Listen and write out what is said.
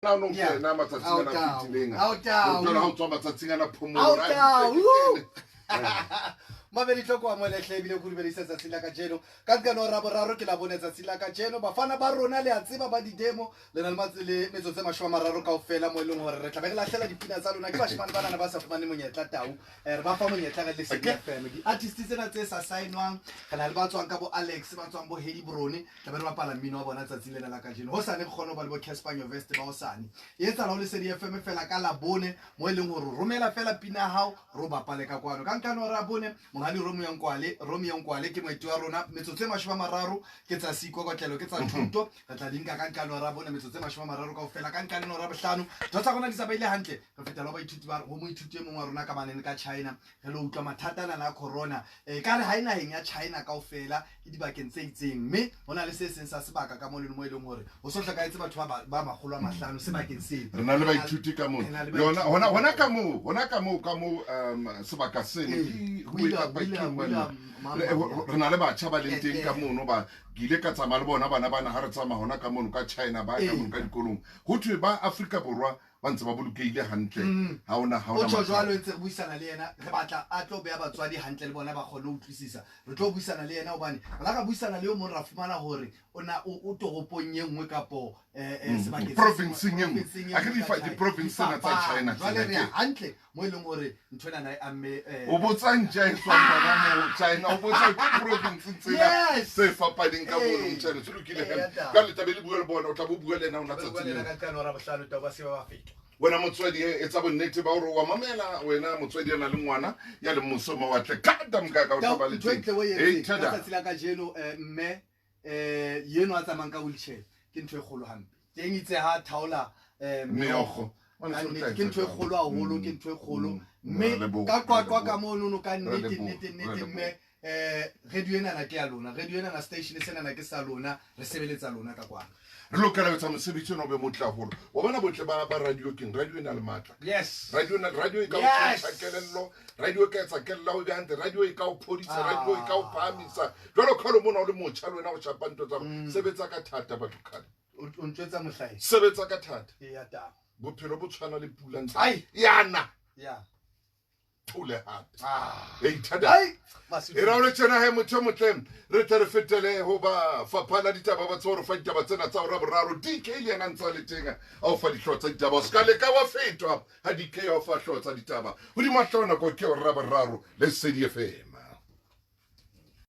Now no na matsatsing ana fitileng. Out. Tona ha tswa matsatsing ana phomolo. Mabedi tloko wa mole hlebile go rubedisa tsa tsila ka jeno ka nkano raro ke la bonetsa tsila ka jeno bafana ba rona le a tseba ba di demo le na le matsele metso tse 30 kaofela mo eleng hore re tla be re lahlela dipina tsa lona ke bashimane bana ba sa fumane monyetla tau re ba fa monyetla ga le FM di artists tsena tse sa signwang kana le ba tswang ka bo Alex ba tswang bo Hedi Brone tla be re bapala mmino wa bona tsatsing lena la ka jeno ho sane gone ba le bo Casper Vest ba osane e etsa la le sedi FM fela ka la bone mo eleng hore romela fela pina hao ro bapale ka kwano ka nkano ra bone Mongani Romeo Nkwale ke moeti wa rona metso tse 30 ke tsa siko ka tlelo ke tsa thuto re tla dinka ka nkano ra bona metso tse 30 kaofela ka nkano ra bohlano tsa gona di sa baile hantle re fetela ba ithuti ba go moithuti mongwe wa rona ka manene ka China re lo utlwa mathata na corona ka re ha ina heng ya China kaofela e dibakeng tse itseng mme hona le se seng sa sebaka ka moleng mo eleng hore o so hlaka etse batho ba magolo a mahlano sebakeng se re na le ba ithuti ka mo hona ka mo sebaka se re na le batjha ba leng teng ka mono ba gile ka tsama le bona bana ha re tsama hona ka mono ka China ba ka mono ka dikolong ho thwe ba Afrika Borwa ba ntse ba bolokeile hantle ha ona o jwalo ntse re buisana le yena re batla a tlo beya batswadi hantle le bona ba kgone ho utlwisisa re tlo buisana le yena hobane ra ka buisana le yo mo ra fumana hore ona o toropong ye nngwe kapo sebakeng province ngwe a ke di province na tsa China jwale re hantle mo eleng hore nthwena na amme o botsang ja tswa ka mo China o botsa province tsena se fapading ka bono mtshelo se lokile ka le tabele buela bona o tla bua le na o natsa tsena ka nkano ra bohlano taba se ba feta wena motswedi etsa bonnete ba hore wa mamela wena motswedi yana le ngwana ya le mosoma wa tle ka damka ka o tla ba le tada tsila ka jeno mme yeno a tsamang ka wheelchair ke ntwe kgolo hampe teng itse ha thaola meogo ke ntwe kgolo a holo ke ntwe kgolo mme ka kwakwa ka mono ka nnete mme radio ena na ke ya lona radio ena na station sena na ke sa lona re sebeletsa lona ka kwana re lokela ho tsa mosebetsi no be motla hore wa bona botle ba radio king radio ena le matla yes radio e ka o tsakelello radio e ka tsakella o gante radio e ka o phodisa radio e ka o phamisa jwalo khalo mona o le motjha le wena o chapa ntwe tsa sebetsa ka thata batho khale o ntwetsa mohlahi sebetsa ka thata ya ta bophelo bo tshwana le pula ntse ai yana ya thole hape ithada e ra le tsena he motho motlem re tle re fetele ho ba faphala ditaba ba tsoro fa ditaba tsena tsa ra boraro DK le yana ntse le tenga a o fa dihlotsa ditaba ska le ka wa fetwa ha DK o fa hlotsa ditaba ho di mahlona ko ke ra boraro le SEDI FM